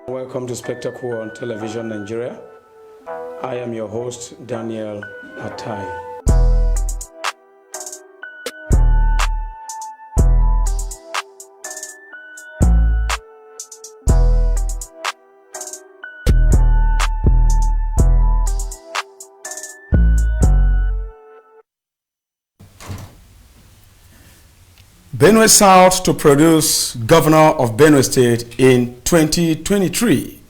Welcome to Spectacle on Television Nigeria. I am your host, Daniel Atai. Benue South to produce Governor of Benue State in 2023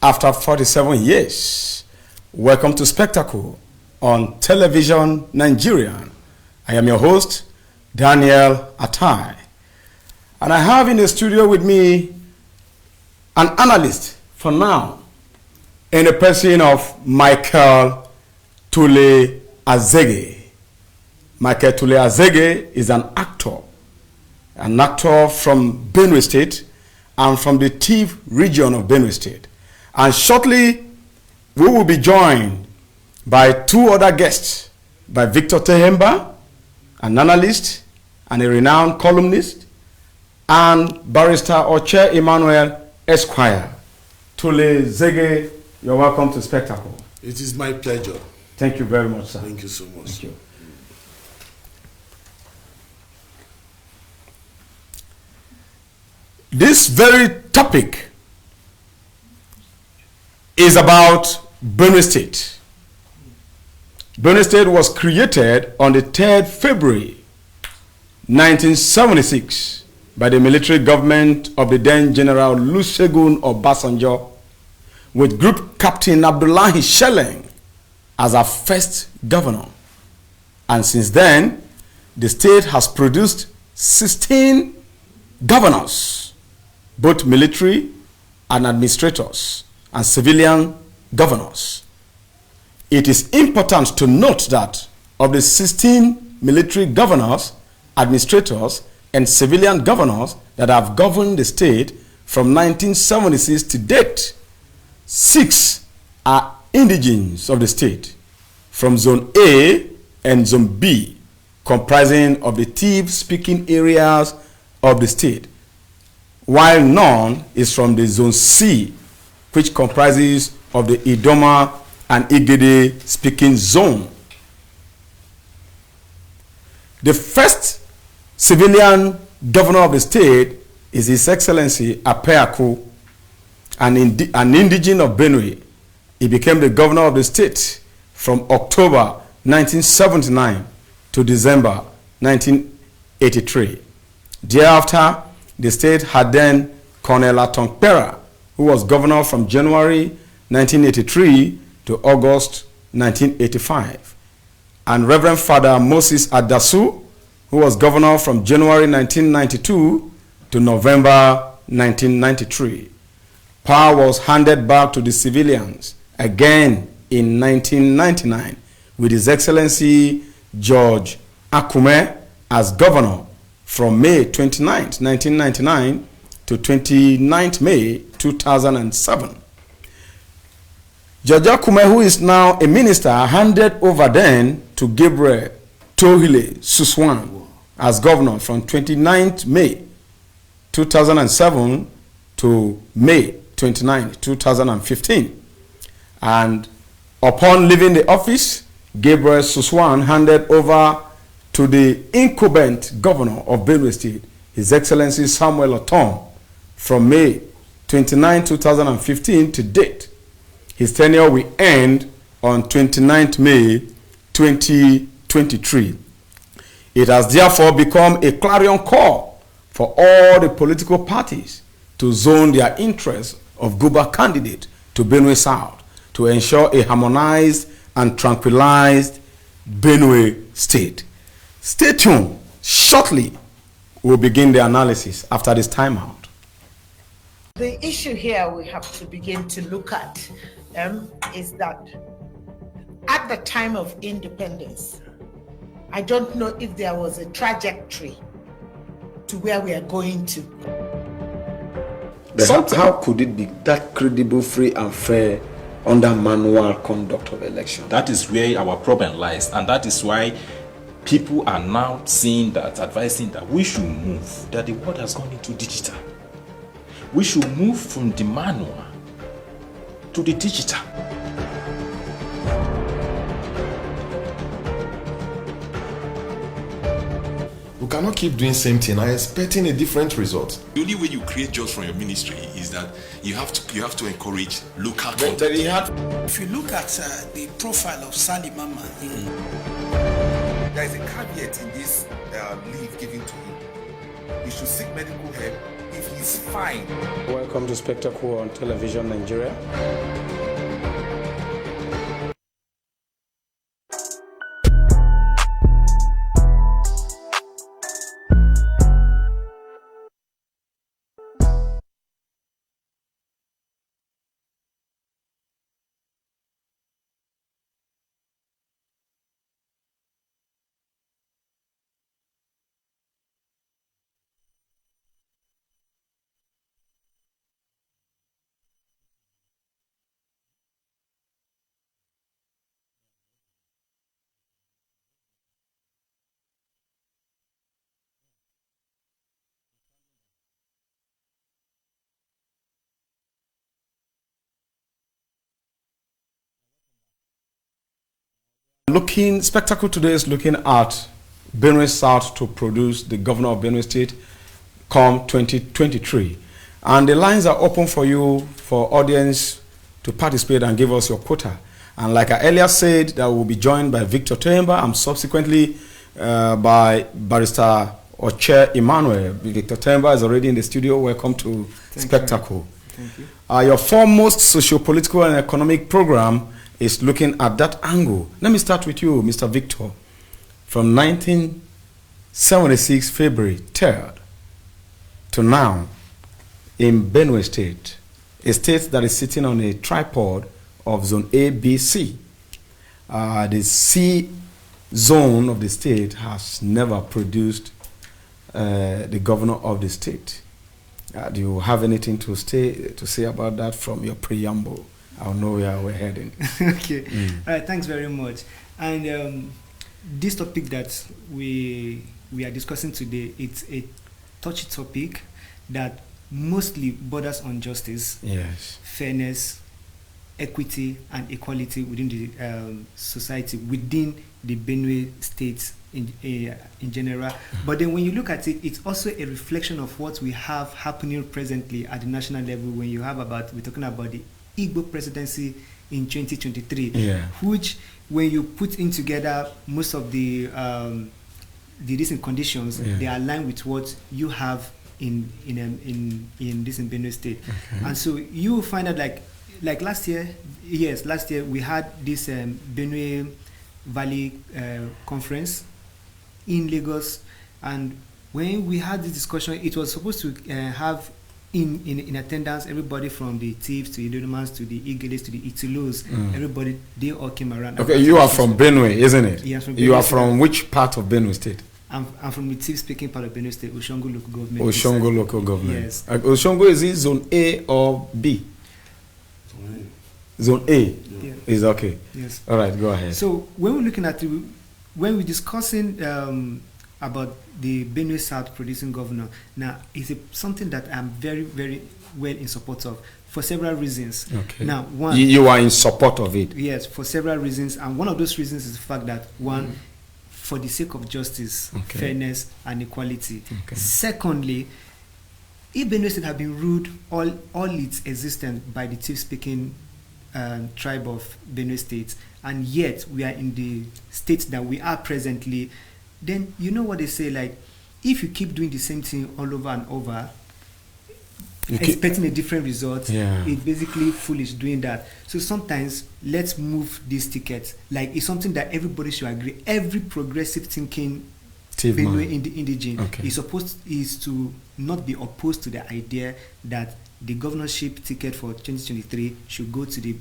after 47 years. Welcome to Spectacle on Television Nigeria. I am your host, Daniel Atai. And I have in the studio with me an analyst for now in the person of Michael Tule Azege. Michael Tule Azege is an actor from Benue State and from the Tiv region of Benue State. And shortly, we will be joined by two other guests, by Victor Tehemba, an analyst and a renowned columnist, and Barrister Oche Emmanuel Esquire. Tule Zege, you're welcome to Spectacle. It is my pleasure. Thank you very much, sir. Thank you so much. Thank you. This very topic is about Benue State. Benue State was created on the 3rd February 1976 by the military government of the then General Olusegun Obasanjo, with Group Captain Abdullahi Sheleng as our first governor. And since then, the state has produced 16 governors, both military and administrators and civilian governors. It is important to note that of the 16 military governors, administrators, and civilian governors that have governed the state from 1976 to date, 6 are indigenes of the state from Zone A and Zone B, comprising of the Tiv-speaking areas of the state, while none is from the Zone C, which comprises of the Idoma and Igede speaking zone. The first civilian governor of the state is His Excellency Apeaku, an indigene of Benue. He became the governor of the state from October 1979 to December 1983. Thereafter, the state had then Colonel Atongpera, who was governor from January 1983 to August 1985, and Reverend Father Moses Adasu, who was governor from January 1992 to November 1993. Power was handed back to the civilians again in 1999 with His Excellency George Akume as governor from May 29, 1999 to 29 May 2007. George Akume, who is now a minister, handed over then to Gabriel Tohile Suswan as governor from 29 May 2007 to May 29, 2015. And upon leaving the office, Gabriel Suswan handed over to the incumbent governor of Benue State, His Excellency Samuel Otom, from May 29, 2015 to date. His tenure will end on 29 May 2023. It has therefore become a clarion call for all the political parties to zone their interests of Guba candidate to Benue South to ensure a harmonized and tranquilized Benue State. Stay tuned. Shortly, we'll begin the analysis after this timeout. The issue here we have to begin to look at is that at the time of independence, I don't know if there was a trajectory to where we are going to. But how could it be that credible, free, and fair under manual conduct of election? That is where our problem lies, and that is why people are now saying that, advising that we should move, that the world has gone into digital. we should move from the manual to the digital. We cannot keep doing same thing and expecting a different result. The only way you create jobs from your ministry is that you have to encourage local content. If you look at the profile of Sally Mama, there is a caveat in this leave given to him. He should seek medical help if he's fine. Welcome to Spectacle on Television Nigeria. Spectacle today is looking at Benue South to produce the governor of Benue State come 2023. And the lines are open for you, for audience to participate and give us your quota. And like I earlier said, that we'll be joined by Victor Temba and subsequently by Barrister Oche Emmanuel. Victor Temba is already in the studio. Welcome to Spectacle. Thank you. Your foremost socio-political and economic program is looking at that angle. Let me start with you, Mr. Victor. From 1976, February 3rd, to now, in Benue State, a state that is sitting on a tripod of zone A, B, C. The C zone of the state has never produced the governor of the state. Do you have anything to say about that from your preamble? I'll know where we're heading. Okay. All right, thanks very much. And this topic that we are discussing today, it's a touchy topic that mostly borders on justice, yes, fairness, equity, and equality within the society, within the Benue State in general. But then when you look at it, it's also a reflection of what we have happening presently at the national level. When you have we're talking about the Igbo presidency in 2023, which when you put in together most of the recent conditions, they align with what you have in Benue State. Okay. And so you will find out like last year we had this Benue Valley conference in Lagos, and when we had this discussion, it was supposed to have in attendance everybody from the Thieves to the Idonimans to the Igeles to the Itilos, everybody, they all came around. Okay, you are from Benue, isn't it? Yes, from Benue. You are from which part of Benue State? I'm from the Thieves-speaking part of Benue State, Oshongo local government. Oshongo local government. Yes. Oshongo, is it zone A or B? Zone A. Yeah. Is okay. Yes. All right, go ahead. So when we're looking at when we're discussing about the Benue South producing governor, now it's something that I'm very, very well in support of for several reasons. Okay. Now, one, you are in support of it. Yes, for several reasons, and one of those reasons is the fact that one, for the sake of justice, fairness, and equality. Okay. Secondly, if Benue State had been ruled all its existence by the Chief-speaking tribe of Benue State, and yet we are in the state that we are presently, then you know what they say, like, if you keep doing the same thing all over and over, expecting a different result, it's basically foolish doing that. So sometimes let's move this ticket. Like, it's something that everybody should agree. Every progressive thinking Benue indigene is to not be opposed to the idea that the governorship ticket for 2023 should go to the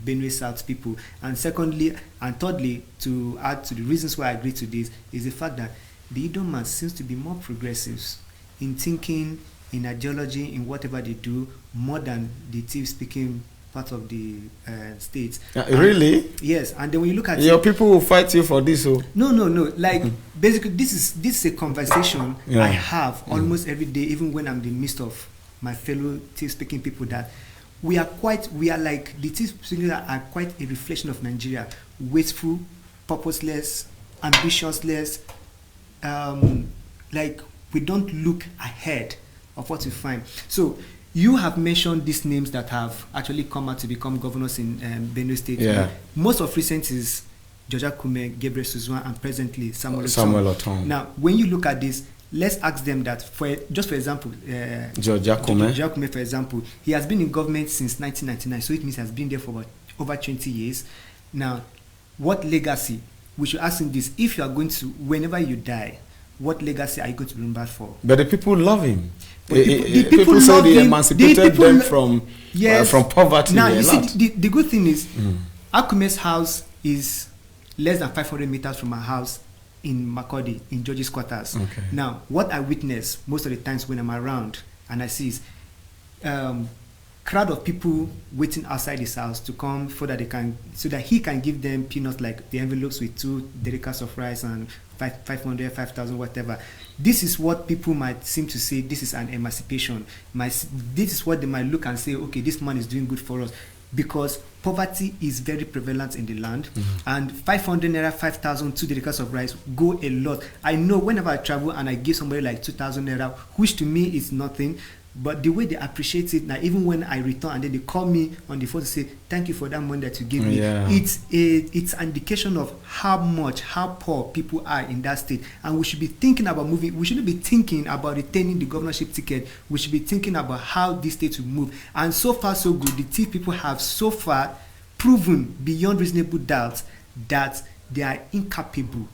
Benue South people. And secondly, and thirdly, to add to the reasons why I agree to this, is the fact that the Idoman seems to be more progressives in thinking, in ideology, in whatever they do, more than the Tiv-speaking part of the states. Really? Yes. And then when you look at your people will fight you for this. Oh. No. Like, basically, this is a conversation I have almost every day, even when I'm in the midst of my fellow Tiv-speaking people that we are like the Tiv-speaking are quite a reflection of Nigeria. Wasteful, purposeless, ambitionless. Like we don't look ahead of what we find. So you have mentioned these names that have actually come out to become governors in Benue State. Yeah. Most of recent is George Akume, Gabriel Suzwan, and presently Samuel Otom. Now, when you look at this, let's ask them that, for example, George Akume, for example, he has been in government since 1999, so it means he has been there for over 20 years. Now, what legacy? We should ask him this: if you are going to, whenever you die, what legacy are you going to be remembered for? But the people love him. The people say love they him. emancipated them from poverty. Now, you see, the good thing is, Akume's house is less than 500 meters from my house in Makurdi, in George's quarters. Okay. Now, what I witness most of the times when I'm around and I see is crowd of people waiting outside his house to come so that he can give them peanuts, like the envelopes with 2 derricks of rice and 500, 5,000, whatever. This is what people might seem to say, this is an emancipation. This is what they might look and say, okay, this man is doing good for us. Because poverty is very prevalent in the land, and 500 naira, 5,000, 2 derricks of rice go a lot. I know whenever I travel and I give somebody like 2,000 naira, which to me is nothing, but the way they appreciate it, now even when I return and then they call me on the phone to say thank you for that money that you gave me, it's an indication of how poor people are in that state. And we should be thinking about moving. We shouldn't be thinking about retaining the governorship ticket. We should be thinking about how this state will move. And so far so good. The Tiv people have so far proven beyond reasonable doubt that they are incapable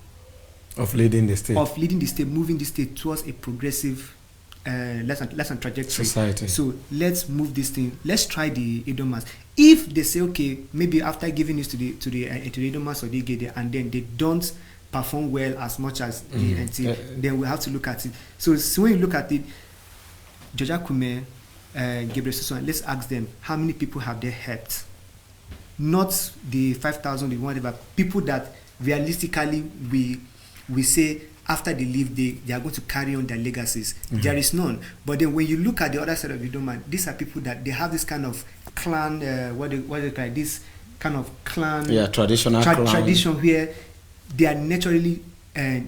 of leading the state, moving the state towards a progressive lesson trajectory. Society. So let's move this thing. Let's try the Edomas. If they say, okay, maybe after giving this to the Edomas or the Igede, and then they don't perform well as much as the NT, then we have to look at it. So when you look at it, George Akume, Gabriel Suzwan, let's ask them, how many people have they helped? Not the 5,000, the whatever, people that realistically we say after they leave, they are going to carry on their legacies. There is none. But then when you look at the other side of the domain, these are people that they have this kind of clan, what they call it, this kind of clan, tradition where they are naturally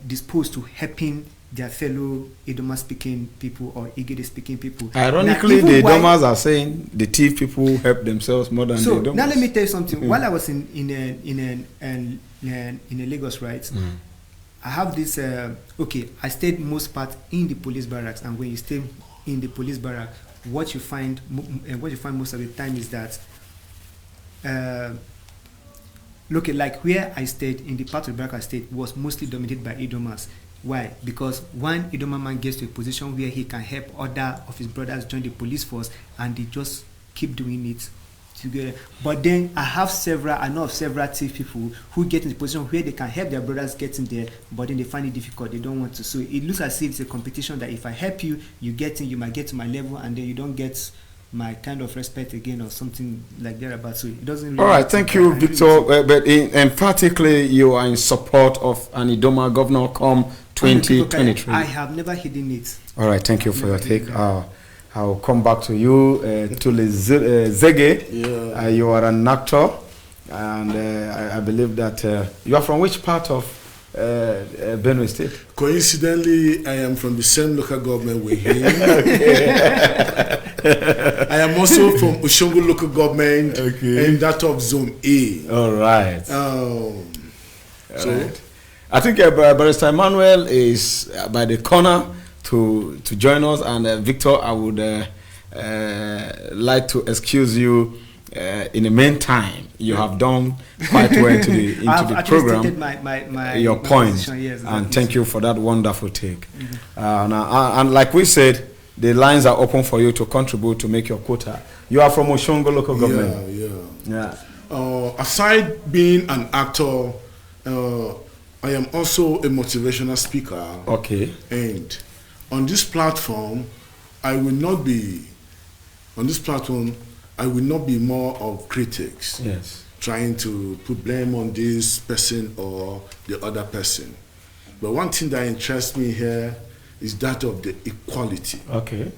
disposed to helping their fellow Idoma speaking people or Igede speaking people. Ironically, the Idomas are saying the Tiv people help themselves more than the Idomas. Now let me tell you something. While I was in Lagos, right? I have this, I stayed most part in the police barracks, and when you stay in the police barrack, what you find most of the time is that, like where I stayed, in the part of the barrack I stayed, was mostly dominated by Idomas. Why? Because one Idoma man gets to a position where he can help other of his brothers join the police force, and they just keep doing it together. But then I know of several Tiv people who get in the position where they can help their brothers get in there, but then they find it difficult. They don't want to. So it looks as if it's a competition that if I help you, you get in, you might get to my level, and then you don't get my kind of respect again or something like that about. So it doesn't really. All right, thank you, Victor. But emphatically, you are in support of an Idoma governor come 2023. I have never hidden it. All right, thank you for your take. I'll come back to you, Tule Zege. You are an actor, and I believe that you are from which part of Benue State? Coincidentally, I am from the same local government with him. I am also from Ushongo local government, in that of Zone A. All right. Right. I think Barrister Emmanuel is by the corner to join us, and Victor, I would like to excuse you. In the meantime, you have done quite well into the program. Your point, and thank you for that wonderful take. And like we said, the lines are open for you to contribute to make your quota. You are from Oshongo local government. Aside being an actor, I am also a motivational speaker. Okay. And on this platform, I will not be more of critics. Yes. Trying to put blame on this person or the other person. But one thing that interests me here is that of the equality. Okay.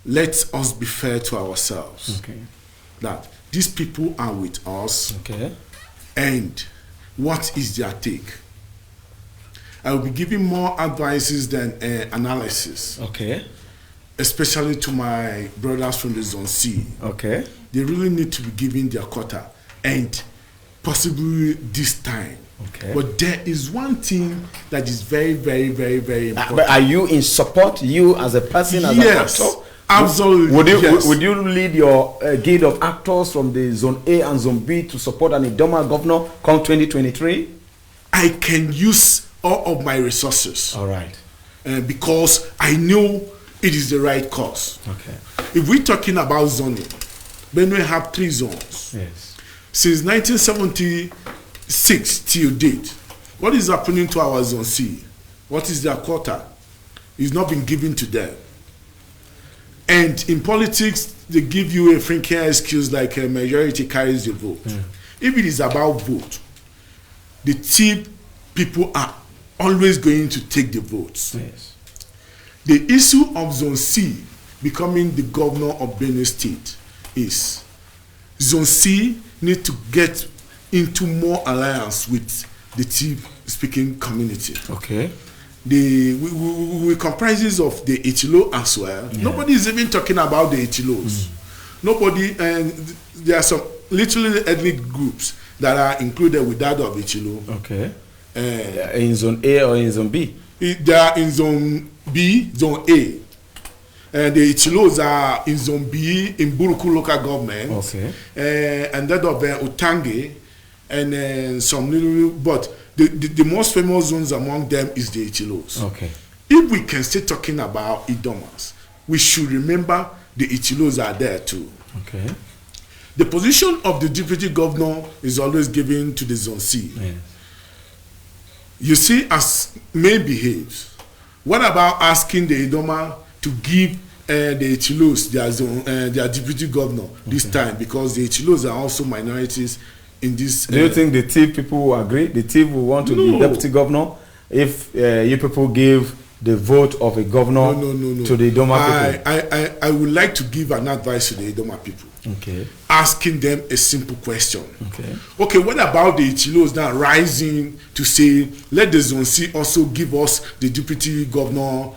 let us be fair to ourselves. Okay. That these people are with us. Okay. And what is their take? I will be giving more advices than analysis. Okay. Especially to my brothers from the Zone C. Okay. They really need to be given their quota, and possibly this time. Okay. But there is one thing that is very, very, very, very important. But are you in support? You as a person, as yes, an actor? Absolutely. Would you yes. would you lead your guild of actors from the Zone A and Zone B to support an Idoma governor come 2023? I can use all of my resources. All right. Because I know it is the right cause. Okay. If we're talking about zoning, Benue have 3 zones. Yes. Since 1976 till date, what is happening to our Zone C? What is their quota? It's not been given to them. And in politics, they give you a franking excuse like a majority carries the vote. If it is about vote, the cheap people are always going to take the votes. Yes. The issue of Zone C becoming the governor of Benue State is Zone C need to get into more alliance with the Tiv-speaking community. Okay. We comprises of the Ichilo as well. Yeah. Nobody is even talking about the Ichilos. Nobody, and there are some literally ethnic groups that are included with that of Ichilo. Okay. In Zone A or in Zone B? They are in Zone B, Zone A. And the Ichilos are in Zone B in Buruku local government. Okay. And that of Utange and some little, but the most famous zones among them is the Ichilos. Okay. If we can stay talking about Idomas, we should remember the Ichilos are there too. Okay. The position of the deputy governor is always given to the Zone C. Yes. You see, as May behaves, what about asking the Idoma to give the Ichilos their deputy governor this time, because the Ichilos are also minorities in this. Do you think the Tiv people will agree? The Tiv will want to be deputy governor if you people give the vote of a governor to the Idoma people? I would like to give an advice to the Idoma people. Okay. Asking them a simple question. Okay, what about the Ichilos now rising to say, let the Zone C also give us the deputy governor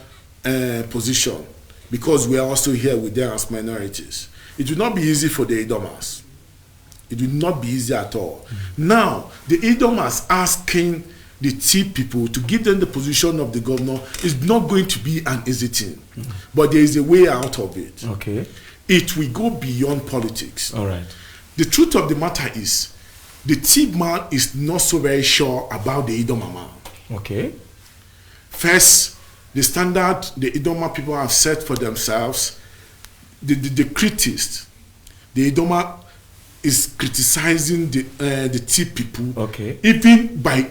position, because we are also here with them as minorities? It will not be easy for the Idomas. It will not be easy at all. Now, the Idomas asking the Tiv people to give them the position of the governor is not going to be an easy thing. But there is a way out of it. Okay. It will go beyond politics. All right. The truth of the matter is, the Tiv man is not so very sure about the Idoma man. Okay. First, the standard the Idoma people have set for themselves, the critics, the Idoma is criticizing the Tiv people, okay, even by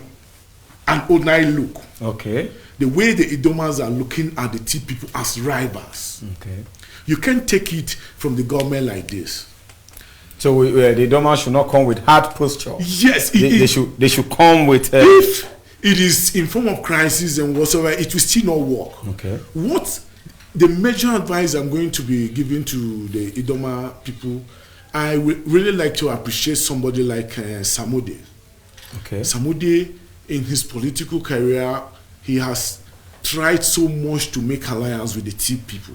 an ordinary look. Okay. The way the Idomas are looking at the Tiv people as rivals. Okay. You can't take it from the government like this. So the Idomas should not come with hard posture. Yes, they should come with. If it is in form of crisis and whatsoever, it will still not work. Okay. What the major advice I'm going to be giving to the Idoma people, I would really like to appreciate somebody like Samode. Okay. Samode, in his political career, he has tried so much to make alliance with the Tiv people.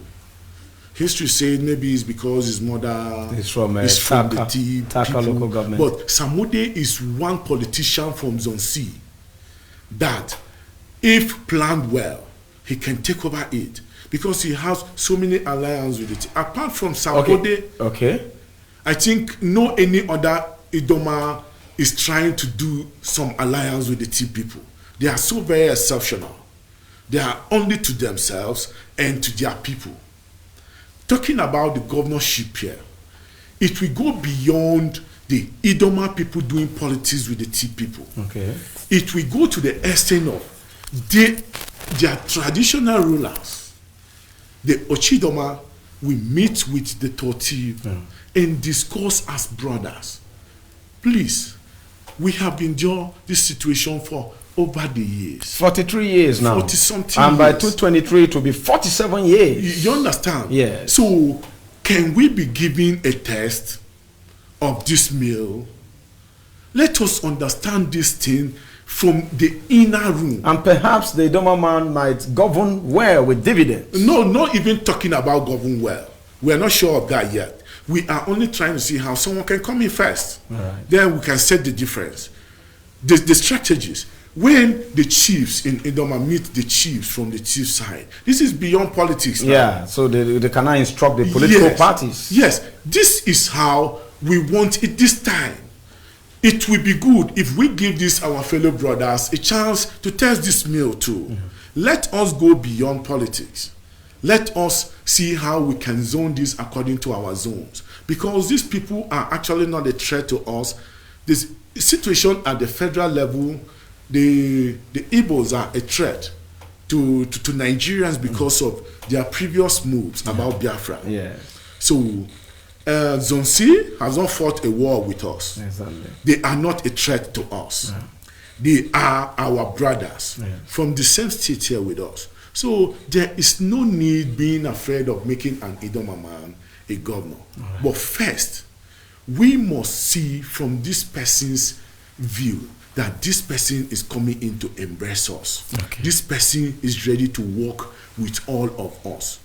History said maybe it's because his mother is from the Tiv Taka local government. But Samode is one politician from Zone C that, if planned well, he can take over it, because he has so many alliances with it. Apart from Samode, okay, I think no any other Idoma is trying to do some alliance with the Tiv people. They are so very exceptional. They are only to themselves and to their people. Talking about the governorship here, it will go beyond the Idoma people doing politics with the Tiv people. Okay. It will go to the extent of their traditional rulers. The Ochidoma will meet with the Tiv and discuss as brothers. Please, we have endured this situation for over the years. 43 years now. 40-something And by years. 223 it will be 47 years. You understand? Yes. So, can we be giving a test of this meal? Let us understand this thing from the inner room. And perhaps the Idoma man might govern well with dividends. No, not even talking about govern well. We are not sure of that yet. We are only trying to see how someone can come in first. Right. Then we can set the difference. The strategies. When the chiefs in Idoma meet the chiefs from the chief side, this is beyond politics now. Yeah, so they cannot instruct the political parties. Yes, this is how we want it this time. It will be good if we give this our fellow brothers a chance to test this meal too. Let us go beyond politics. Let us see how we can zone this according to our zones. Because these people are actually not a threat to us. This situation at the federal level, the Igbos are a threat to Nigerians because of their previous moves about Biafra. Yeah. So, Zone C has not fought a war with us. Exactly. They are not a threat to us. They are our brothers from the same state here with us. So there is no need being afraid of making an Idoma man a governor. But first, we must see from this person's view that this person is coming in to embrace us. Okay. This person is ready to work with all of us.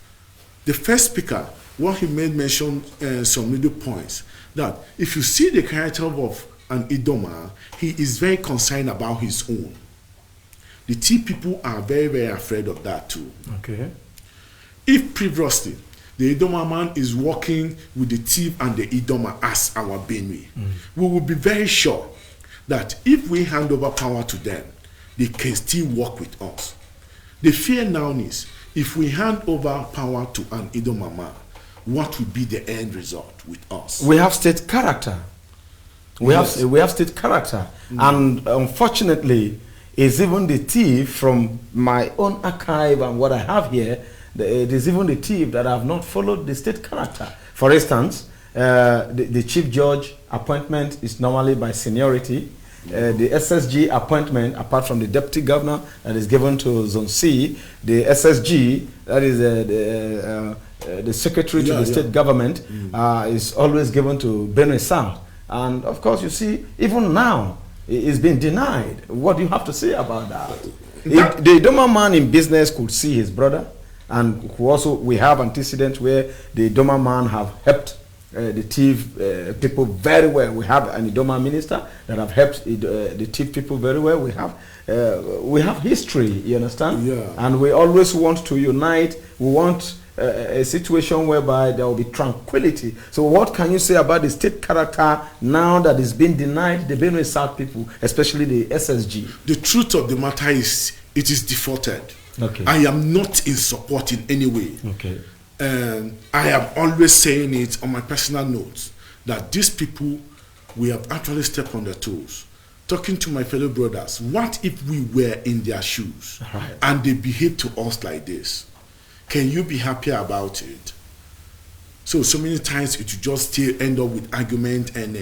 The first speaker, what he made mention some little points, that if you see the character of an Idoma, he is very concerned about his own. The T people are very, very afraid of that too. Okay. If previously the Idoma man is working with the T and the Idoma as our Benue, we will be very sure that if we hand over power to them, they can still work with us. The fear now is, if we hand over power to an Idoma man, what will be the end result with us? We have state character. We have state character. And unfortunately, it's even the thief from my own archive and what I have here, it is even the thief that have not followed the state character. For instance, the chief judge appointment is normally by seniority. The SSG appointment, apart from the deputy governor that is given to Zone C, the SSG, that is the secretary to the state government, is always given to Benue South. And of course, you see, even now, it's been denied. What do you have to say about that? The Idoma man in business could see his brother, and who also, we have antecedents where the Idoma man have helped the thief people very well. We have an Idoma minister that have helped the thief people very well. We have history, you understand? Yeah. And we always want to unite. We want a situation whereby there will be tranquility. So what can you say about the state character now that is being denied the Benue South people, especially the SSG? The truth of the matter is, it is defaulted. Okay. I am not in support in any way. Okay. I am always saying it on my personal notes, that these people, we have actually stepped on their toes. Talking to my fellow brothers, what if we were in their shoes and they behaved to us like this? Can you be happier about it? So many times it will just still end up with argument and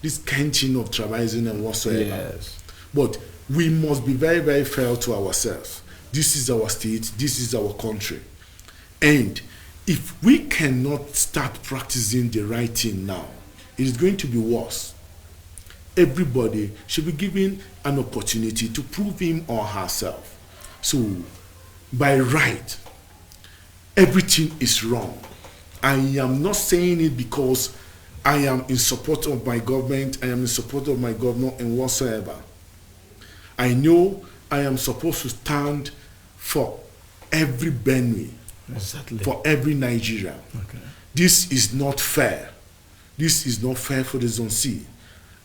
this kind of tribalism and whatsoever. Yes. But we must be very, very fair to ourselves. This is our state, this is our country. And if we cannot start practicing the right thing now, it is going to be worse. Everybody should be given an opportunity to prove him or herself. So, by right, everything is wrong. I am not saying it because I am in support of my government, I am in support of my governor and whatsoever. I know I am supposed to stand for every Benue, Exactly. for every Nigerian. Okay. This is not fair. This is not fair for the Zone C.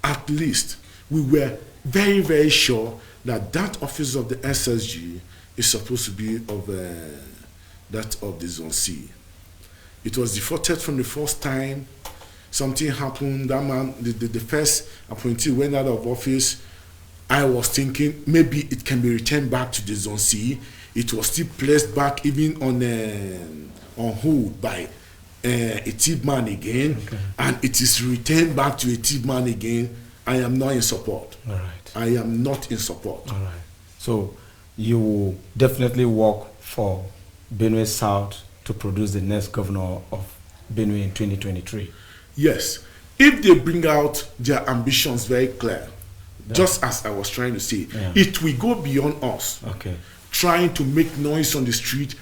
At least we were very, very sure that that office of the SSG is supposed to be of that of the Zone C. It was defaulted from the first time. Something happened. That man, the first appointee went out of office. I was thinking maybe it can be returned back to the Zone C. It was still placed back even on hold by a tip man again, and it is returned back to a tip man again. I am not in support. All right. I am not in support. All right. So you will definitely work for Benue South to produce the next governor of Benue in 2023. Yes. If they bring out their ambitions very clear, just as I was trying to say, it will go beyond us. Okay. Trying to make noise on the street,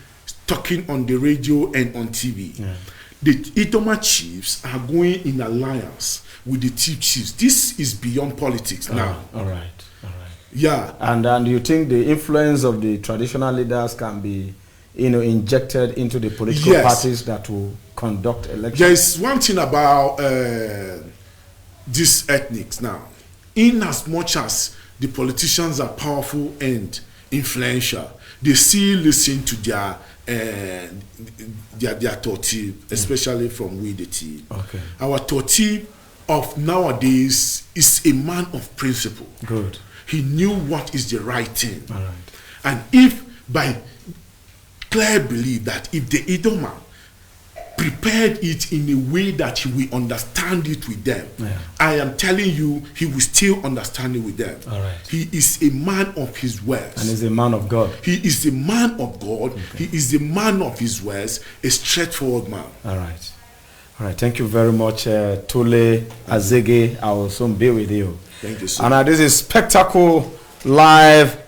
talking on the radio and on TV. Yeah. The Idoma chiefs are going in alliance with the chiefs. This is beyond politics now. All right. Yeah. And you think the influence of the traditional leaders can be, injected into the political parties that will conduct elections? There is one thing about these ethnics now. In as much as the politicians are powerful and influential, they still listen to their Toti, especially from we the team. Okay. Our Toti of nowadays is a man of principle. Good. He knew what is the right thing. All right. And if by clear belief that if the Idoma prepared it in a way that he will understand it with them, I am telling you, he will still understand it with them. All right. He is a man of his words. And he's a man of God. He is a man of God. Okay. He is a man of his words, a straightforward man. All right. Thank you very much, Tule Azege. I will soon be with you. Thank you, sir. And this is Spectacle Live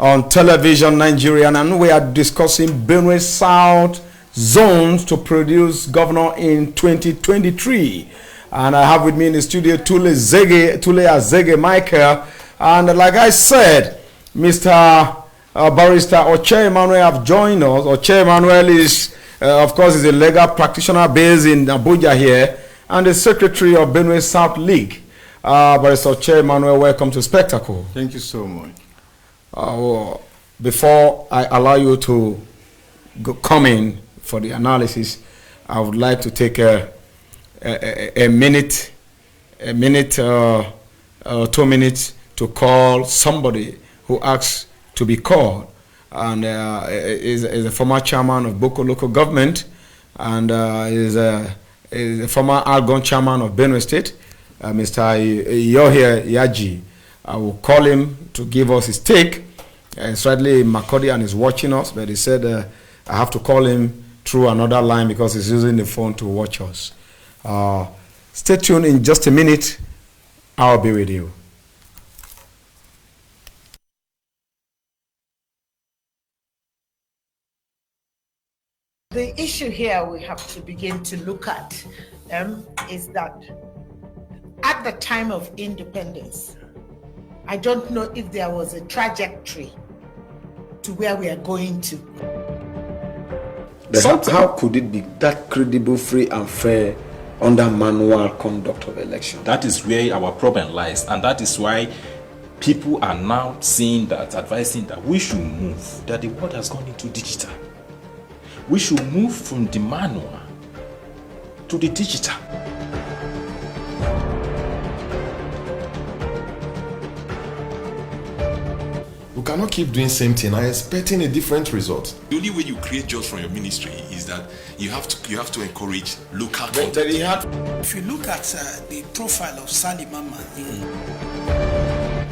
on television, Nigerian, and we are discussing Benue South zones to produce governor in 2023. And I have with me in the studio Tule Azege Michael. And like I said, Mr. Barrister Oche Emmanuel have joined us. Oche Emmanuel is, of course, is a legal practitioner based in Abuja here, and the secretary of Benue South League. Barrister Oche Emmanuel, welcome to Spectacle. Thank you so much. Before I allow you to come in for the analysis, I would like to take a minute, 2 minutes to call somebody who asks to be called, and is a former chairman of Boko local government, and is a former Algon chairman of Benue State, Mr. Yohia Yaji. I will call him to give us his take. Slightly Makodi and is watching us, but he said I have to call him through another line because he's using the phone to watch us. Stay tuned. In just a minute, I'll be with you. The issue here we have to begin to look at is that at the time of independence, I don't know if there was a trajectory to where we are going to. How could it be that credible, free and fair under manual conduct of election? That is where our problem lies, and that is why people are now saying that, advising that we should move, that the world has gone into digital. We should move from the manual to the digital. We cannot keep doing same thing and expecting a different result. The only way you create jobs from your ministry is that you have to encourage local content. If you look at the profile of Sali Mama,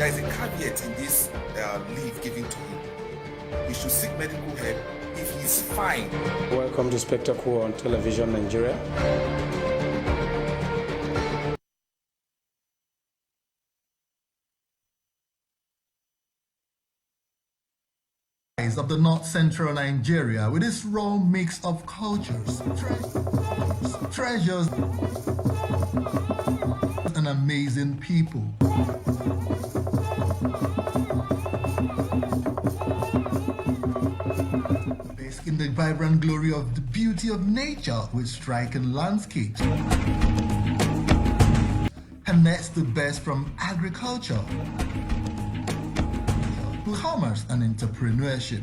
There is a caveat in this leave given to him. He should seek medical help if he is fine. Welcome to Spectacle on television, Nigeria. Of the north central Nigeria with its raw mix of cultures, treasures, and amazing people. Based in the vibrant glory of the beauty of nature with striking landscapes. And that's the best from agriculture, commerce and entrepreneurship.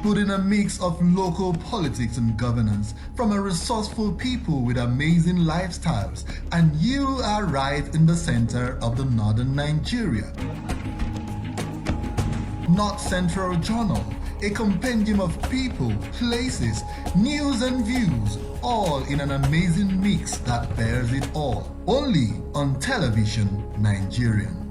Put in a mix of local politics and governance from a resourceful people with amazing lifestyles, and you are right in the center of the northern Nigeria. North Central Journal, a compendium of people, places, news and views, all in an amazing mix that bears it all. Only on television, Nigerian.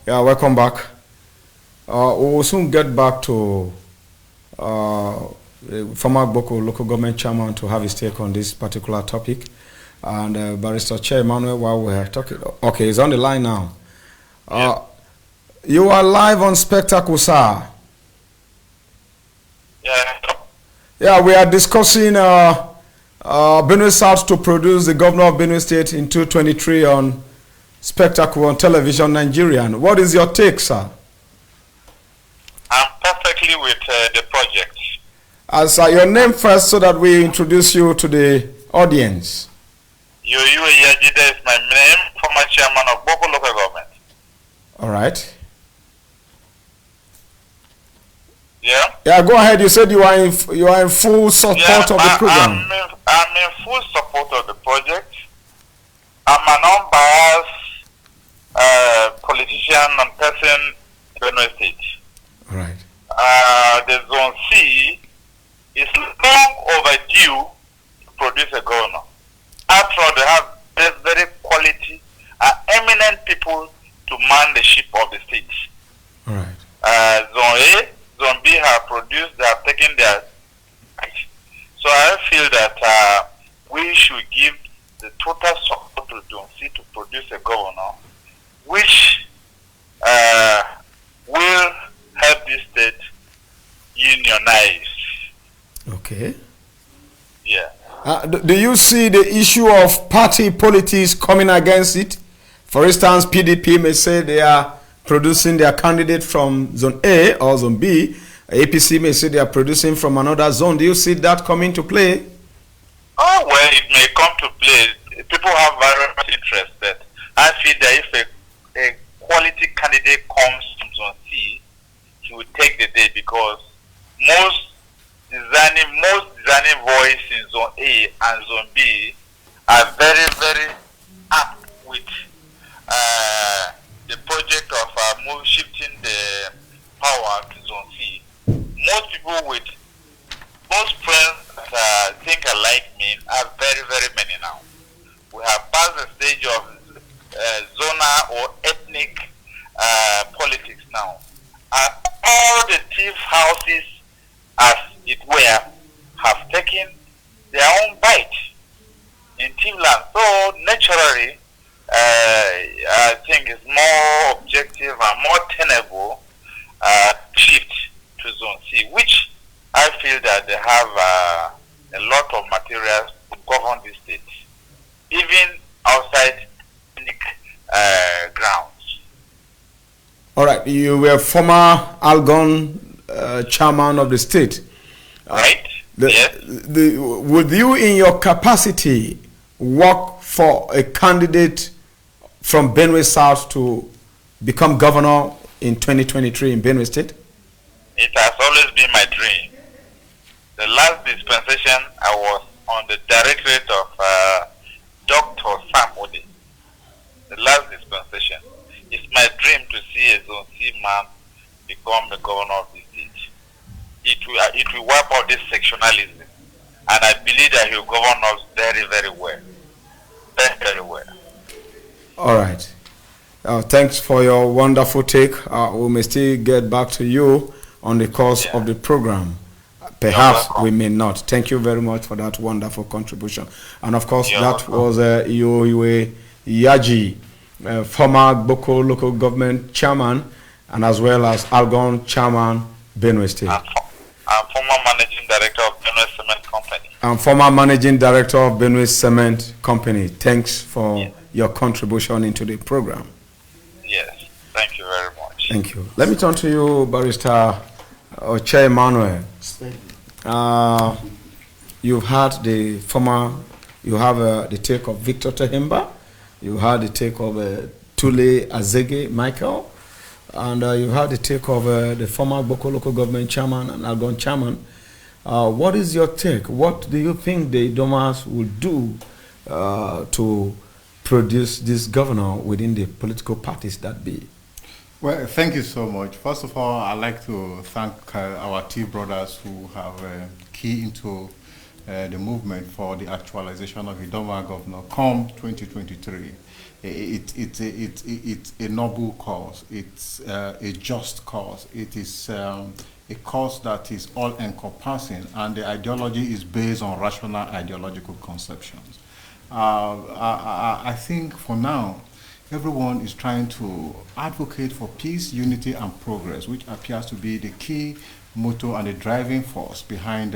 Yeah, welcome back. We will soon get back to former Boko local government chairman to have his take on this particular topic. And Barrister Chair Emmanuel, while we're talking, okay, he's on the line now. You are live on Spectacle, sir. Yeah, we are discussing Benue South to produce the governor of Benue State in 2023 on Spectacle on television, Nigerian. What is your take, sir? I'm perfectly with the project. Your name first so that we introduce you to the audience. Yoyo Yajide is my name, former chairman of Boko local government. All right. Yeah? Yeah, go ahead. You said you are in full support of the program. I'm in full support of the project. I'm an unbiased politician and person in Benue State. All right. The Zone C is long overdue to produce a governor. After all, they have very quality, eminent people to man the ship of the state. All right. Zone A, Zone B have produced, they have taken their right. So I feel that we should give the total support to Zone C to produce a governor, which will help this state unionize. Okay. Yeah. Do you see the issue of party politics coming against it? For instance, PDP may say they are producing their candidate from Zone A or Zone B. APC may say they are producing from another zone. Do you see that coming to play? Oh, well, it may come to play. People have various interests. But I feel that if a quality candidate comes from Zone C, he will take the day because most designing voice in Zone A and Zone B are very, very apt with the project of shifting the power to Zone C. Most people with most friends that think alike me are very, very many now. We have passed the stage of zonal or ethnic politics now. And all the thief houses, as it were, have taken their own bite in Timland. So naturally, I think it's more objective and more tenable shift to Zone C, which I feel that they have a lot of materials to govern the state, even outside ethnic grounds. All right, you were former Algon chairman of the state. Right. Yes. Would you, in your capacity, work for a candidate from Benue South to become governor in 2023 in Benue State? It has always been my dream. The last dispensation, I was on the directorate of Dr. Sam Ode. The last dispensation. It's my dream to see a Zone C man become the governor of the state. It will wipe out this sectionalism. And I believe that he will govern us very, very well. Very, very well. All right. Thanks for your wonderful take. We may still get back to you on the course of the program. Perhaps we may not. Thank you very much for that wonderful contribution. And of course, that was Yoyo Yaji, former Boko local government chairman, and as well as Algon chairman, Benue State. I'm former managing director of Benue Cement Company. I'm former managing director of Benue Cement Company. Thanks for your contribution into the program. Yes, thank you very much. Thank you. Let me turn to you, Barrister Chair Emmanuel. You've had the take of Victor Tehimba. You had the take of Tule Azege Michael. And you had the take of the former Boko local government chairman and Algon chairman. What is your take? What do you think the Idomas will do to produce this governor within the political parties that be? Well, thank you so much. First of all, I'd like to thank our two brothers who have key into the movement for the actualization of Idoma Governor come 2023. It's a noble cause. It's a just cause. It is a cause that is all-encompassing, and the ideology is based on rational ideological conceptions. I think for now, everyone is trying to advocate for peace, unity, and progress, which appears to be the key motto and the driving force behind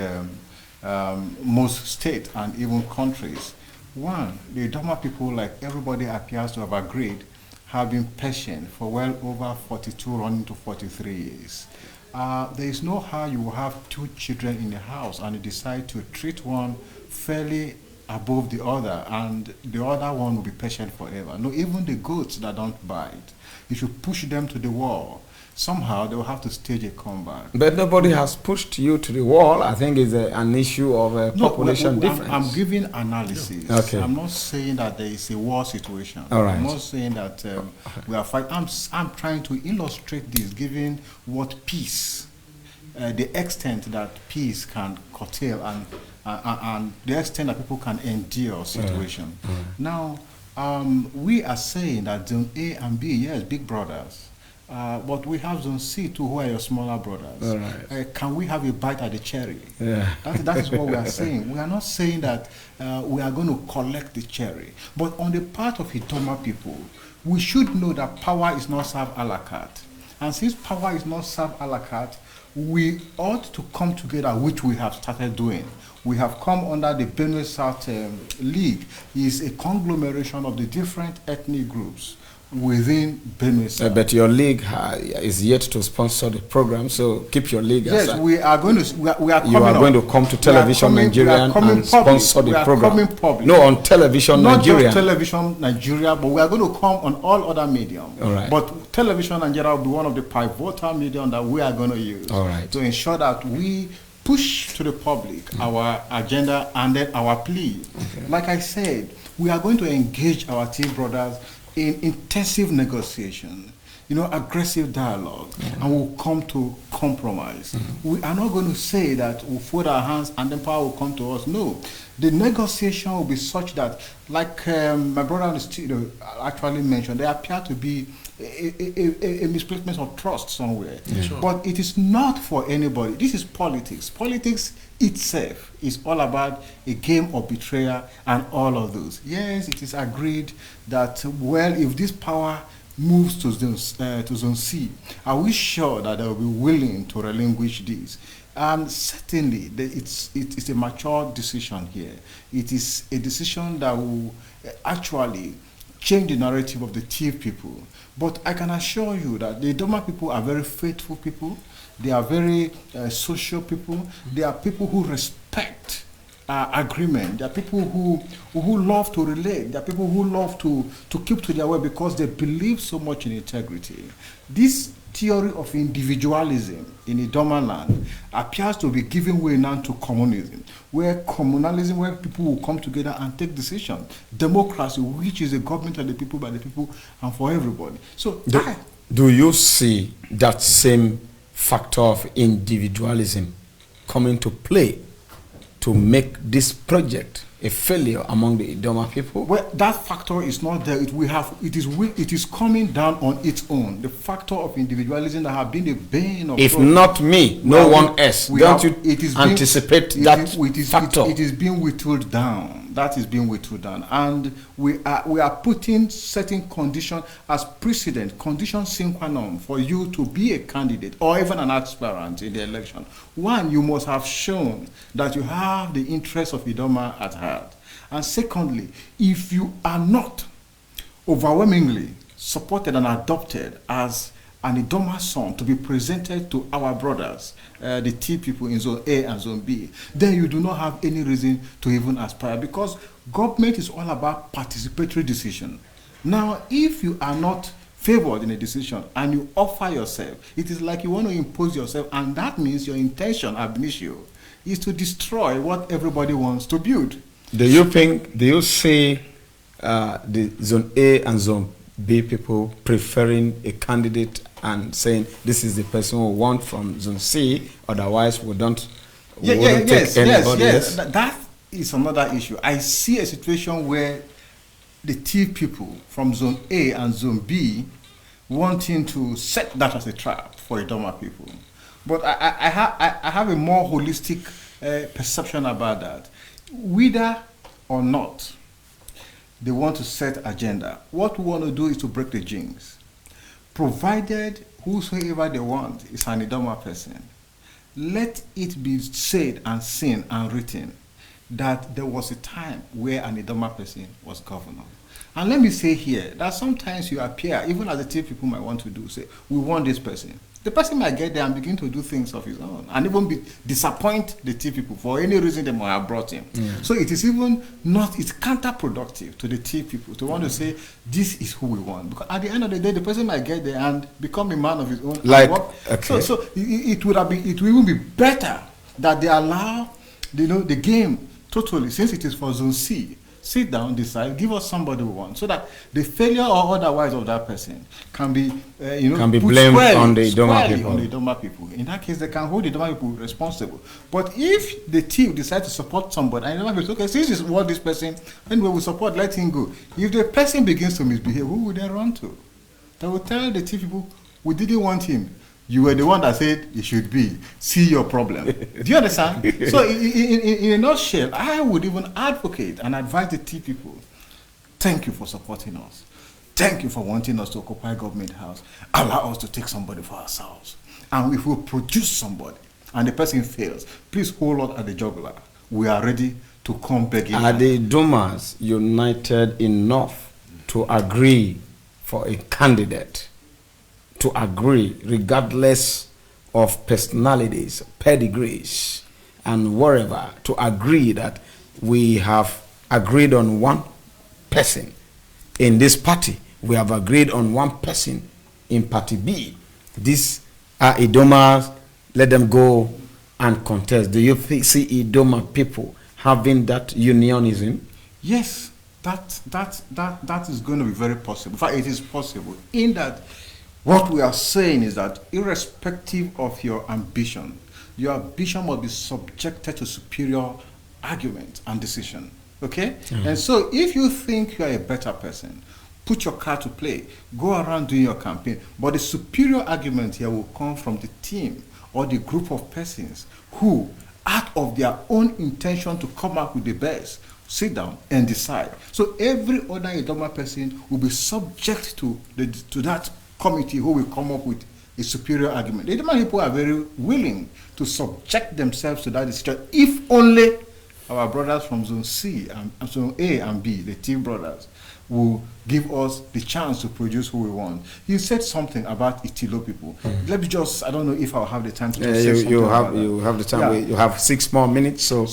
most states and even countries. One, the Idoma people, like everybody appears to have agreed, have been patient for well over 42 running to 43 years. There is no how you will have two children in the house and you decide to treat one fairly above the other, and the other one will be patient forever. No, even the goats that don't bite, if you push them to the wall, somehow they will have to stage a comeback. But nobody has pushed you to the wall. I think it's an issue of population difference. I'm giving analysis. Okay. I'm not saying that there is a war situation. All right. I'm not saying that we are fighting. I'm trying to illustrate this, given what peace, the extent that peace can curtail and the extent that people can endure situation. Now, we are saying that Zone A and B, yes, big brothers. But we have Zone C too, who are your smaller brothers. All right. Can we have a bite at the cherry? Yeah. That is what we are saying. We are not saying that we are going to collect the cherry. But on the part of Idoma people, we should know that power is not served a la carte. And since power is not served a la carte, we ought to come together, which we have started doing. We have come under the Benue South League. It's a conglomeration of the different ethnic groups within Benue South. But your league is yet to sponsor the program, so keep your league aside. Yes, we are going to. We are coming. You are going to come to Television Nigerian and sponsor the program. We are coming public. No, on Television Nigerian. Not just Television Nigeria, but we are going to come on all other medium. All right. But Television Nigeria will be one of the pivotal medium that we are going to use. All right. To ensure that we push to the public our agenda and then our plea. Okay. Like I said, we are going to engage our team brothers in intensive negotiation, aggressive dialogue, and we'll come to compromise. We are not going to say that we'll fold our hands and then power will come to us. No, the negotiation will be such that, like my brother actually mentioned, there appear to be a misplacement of trust somewhere. Yeah. Sure. But it is not for anybody. This is politics. Politics itself is all about a game of betrayal and all of those. Yes, it is agreed that, well, if this power moves to Zone C, are we sure that they will be willing to relinquish this? Certainly, it's a mature decision here. It is a decision that will actually change the narrative of the thief people. But I can assure you that the Idoma people are very faithful people. They are very social people. They are people who respect agreement. They are people who love to relate. They are people who love to keep to their word because they believe so much in integrity. This theory of individualism in Idoma land appears to be giving way now to communism, where communalism, where people will come together and take decisions. Democracy, which is a government of the people, by the people, and for everybody. So, do you see that same factor of individualism coming to play to make this project a failure among the Idoma people? Well, that factor is not there. It is coming down on its own. The factor of individualism that have been the bane of. If not me, no one else. Don't you anticipate that factor? It is being whittled down. That is being whittled down, and we are putting certain conditions as precedent, condition sine qua non for you to be a candidate or even an aspirant in the election. One, you must have shown that you have the interests of Idoma at heart. And secondly, if you are not overwhelmingly supported and adopted as an Idoma son to be presented to our brothers, the T people in Zone A and Zone B, then you do not have any reason to even aspire, because government is all about participatory decision. Now, if you are not favored in a decision and you offer yourself, it is like you want to impose yourself, and that means your intention ab initio is to destroy what everybody wants to build. Do you see the Zone A and Zone B people preferring a candidate and saying this is the person we want from Zone C, otherwise we don't take anybody else? is another issue. I see a situation where the Tiv people from Zone A and Zone B wanting to set that as a trap for Idoma people. But I have a more holistic perception about that. Whether or not they want to set agenda, what we want to do is to break the jinx. Provided whosoever they want is an Idoma person, let it be said and seen and written that there was a time where an Idoma person was governor. And let me say here that sometimes you appear, even as the Tiv people might want to do, say, we want this person. The person might get there and begin to do things of his own and even disappoint the Tiv people for any reason they might have brought him. So it is even not, it's counterproductive to the Tiv people to want to say, this is who we want. Because at the end of the day, the person might get there and become a man of his own. Like, So it would even be better that they allow, the game totally, since it is for Zone C, sit down, decide, give us somebody we want, so that the failure or otherwise of that person can be, can be blamed on the Idoma people. In that case, they can hold the Idoma people responsible. But if the team decides to support somebody, and the Idoma people say, okay, since this is what this person, anyway, we support, let him go. If the person begins to misbehave, who would they run to? They will tell the team people, we didn't want him. You were the one that said it should be. See your problem. Do you understand? So in a nutshell, I would even advocate and advise the Tiv people, thank you for supporting us. Thank you for wanting us to occupy government house. Allow us to take somebody for ourselves. And if we produce somebody and the person fails, please hold on at the jugular. We are ready to come begging. Are the Idomas united enough to agree for a candidate? To agree, regardless of personalities, pedigrees, and whatever, to agree that we have agreed on one person in this party. We have agreed on one person in party B. These are Idomas. Let them go and contest. Do you see Idoma people having that unionism? Yes, that is going to be very possible. In fact, it is possible in that. What we are saying is that irrespective of your ambition must be subjected to superior argument and decision. Okay? And so if you think you are a better person, put your card to play, go around doing your campaign. But the superior argument here will come from the team or the group of persons who, out of their own intention to come up with the best, sit down and decide. So every other Idoma person will be subject to that committee who will come up with a superior argument. The Idoma people are very willing to subject themselves to that decision if only our brothers from Zone C and Zone A and B, the Tiv brothers, will give us the chance to produce who we want. You said something about Itilo people. Let me just, I don't know if I'll have the time to say something about that. You have the time. Yeah. You have 6 more minutes, so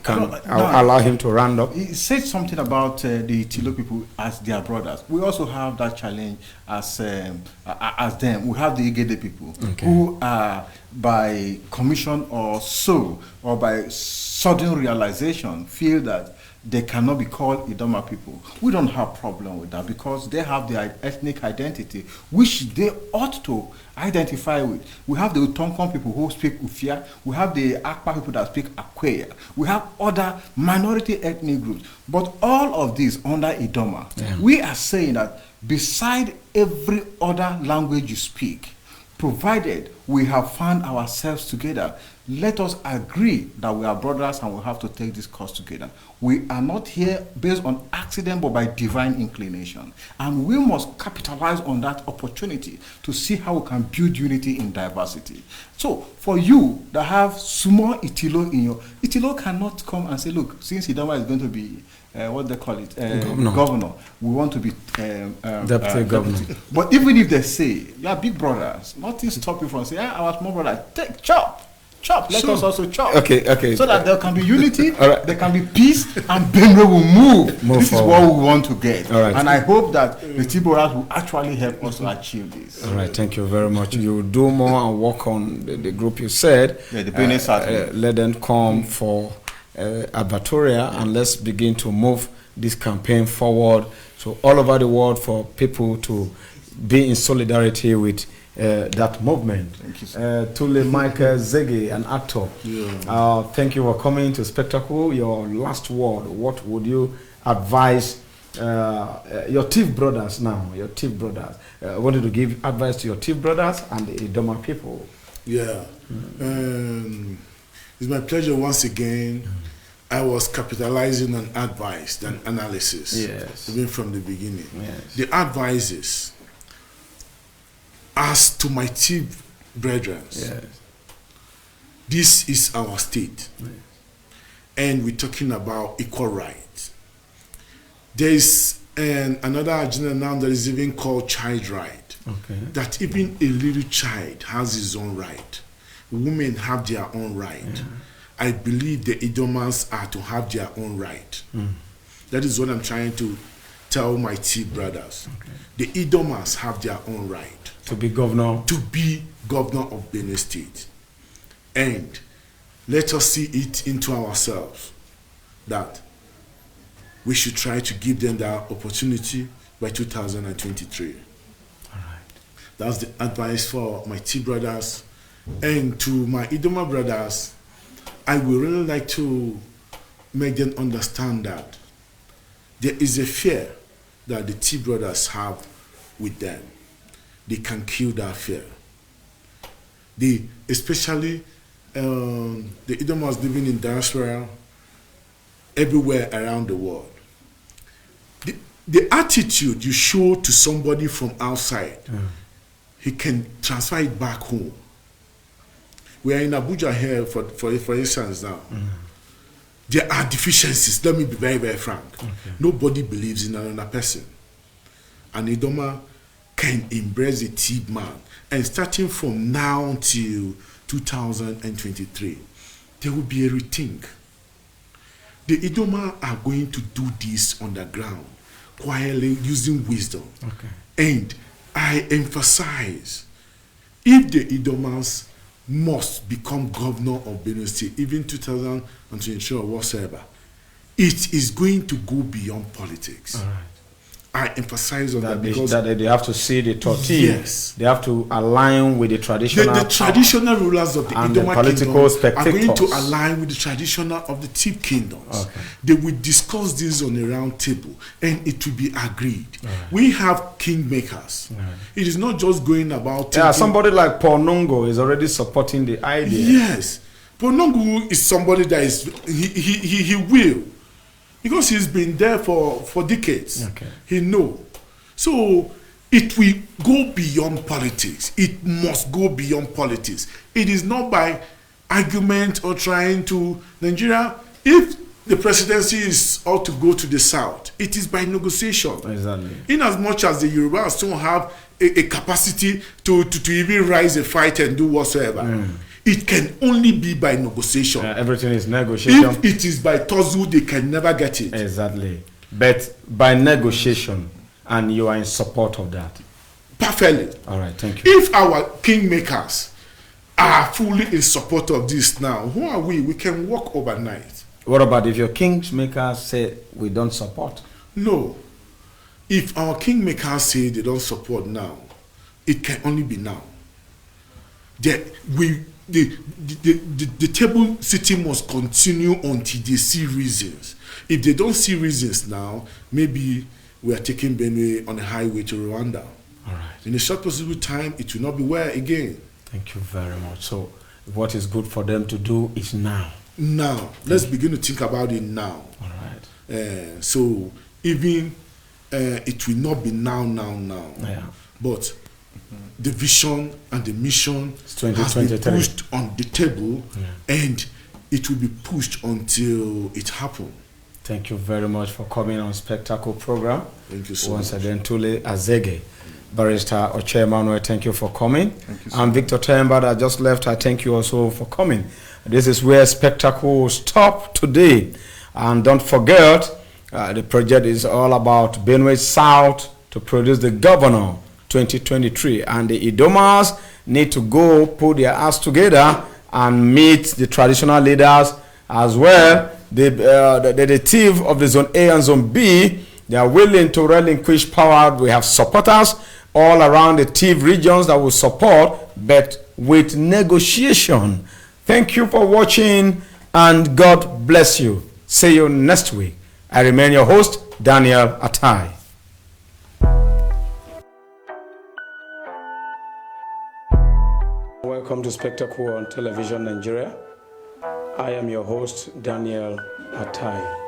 I'll allow him to round up. He said something about the Itilo people as their brothers. We also have that challenge as them. We have the Igede people who are by commission or so, or by sudden realization, feel that they cannot be called Idoma people. We don't have problem with that because they have their ethnic identity, which they ought to identify with. We have the Utonkom people who speak Ufia. We have the Akpa people that speak Akweya. We have other minority ethnic groups. But all of these under Idoma, we are saying that beside every other language you speak, provided we have found ourselves together, let us agree that we are brothers and we have to take this course together. We are not here based on accident but by divine inclination. And we must capitalize on that opportunity to see how we can build unity in diversity. So for you that have small Itilo in your, Itilo cannot come and say, look, since Idoma is going to be what they call it, governor. We want to be deputy governor. But even if they say, you are big brothers, nothing stop you from saying, our small brother, take chop. Let us also chop. Okay. So that there can be unity, there can be peace, and Benue will move. This forward. Is what we want to get. And I hope that the Tiboras will actually help us to achieve this. All right, thank you very much. You do more and work on the group you said. Yeah, the Benue let them come for advertorial and let's begin to move this campaign forward. So all over the world for people to be in solidarity with that movement. Thank you, sir. Tule Michael Zege, an actor. Yeah. Thank you for coming to Spectacle. Your last word, what would you advise your thief brothers now? Your thief brothers. I wanted to give advice to your thief brothers and the Idoma people. Yeah. It's my pleasure once again. I was capitalizing on advice than analysis. Yes. Even from the beginning. Yes. The advice is, as to my thief brethren, Yes. this is our state. Yes. And we're talking about equal rights. There is another agenda now that is even called child right. Okay. That even a little child has his own right. Women have their own right. Yeah. I believe the Idomans are to have their own right. That is what I'm trying to tell my thief brothers. Okay. The Idomans have their own right. To be governor. To be governor of Benue State. And let us see it into ourselves that we should try to give them that opportunity by 2023. All right. That's the advice for my thief brothers. And to my Idoma brothers, I would really like to make them understand that there is a fear that the thief brothers have with them. They can kill that fear. Especially the Idomas living in diaspora everywhere around the world. The attitude you show to somebody from outside, he can transfer it back home. We are in Abuja here, for instance, now. There are deficiencies. Let me be very, very frank. Okay. Nobody believes in another person. And Idoma can embrace the thief man. And starting from now till 2023, there will be a rethink. The Idoma are going to do this on the ground, quietly, using wisdom. Okay. And I emphasize, if the Idomas must become governor of Benue State, even 2023 or whatsoever, it is going to go beyond politics. All right. I emphasize on that because they have to see the 13. Yes. They have to align with the traditional. The traditional rulers of the and the Idoma political kingdom are going to spectators. align with the traditional of the thief kingdoms. Okay. They will discuss this on a round table and it will be agreed. Right. We have kingmakers. Right. It is not just going about Yeah, somebody like Paul Nongo is already supporting the idea. Yes. Ponongu is somebody that is he will, because he's been there for decades. Okay. He know. So it will go beyond politics. It must go beyond politics. It is not by argument or trying to Nigeria. If the presidency is ought to go to the south, it is by negotiation. Exactly. In as much as the Yorubas don't have a capacity to even rise a fight and do whatsoever. It can only be by negotiation. Everything is negotiation. If it is by tussle, they can never get it. Exactly. But by negotiation, and you are in support of that. Perfectly. All right, thank you. If our kingmakers are fully in support of this now, who are we? We can walk overnight. What about if your kingmakers say we don't support? No. If our kingmakers say they don't support now, it can only be now. The table sitting must continue until they see reasons. If they don't see reasons now, maybe we are taking Benue on a highway to Rwanda. All right. In a short possible time, it will not be where again. Thank you very much. So what is good for them to do is now. Now. Let's begin to think about it now. All right. So even it will not be now. Yeah. But the vision and the mission has been pushed on the table, and it will be pushed until it happens. Thank you very much for coming on Spectacle program. Thank you so Once much. again, Tule Azege, Barrister Oche Emmanuel, thank you for coming. Thank you so And much. Victor Temba that just left, I thank you also for coming. This is where Spectacle will stop today. And don't forget, the project is all about Benue South to produce the governor 2023. And the Idomas need to go put their ass together and meet the traditional leaders as well. The thief of the Zone A and Zone B, they are willing to relinquish power. We have supporters all around the TIV regions that will support, but with negotiation. Thank you for watching, and God bless you. See you next week. I remain your host, Daniel Atai. Welcome to Spectacle on Television Nigeria. I am your host, Daniel Atai.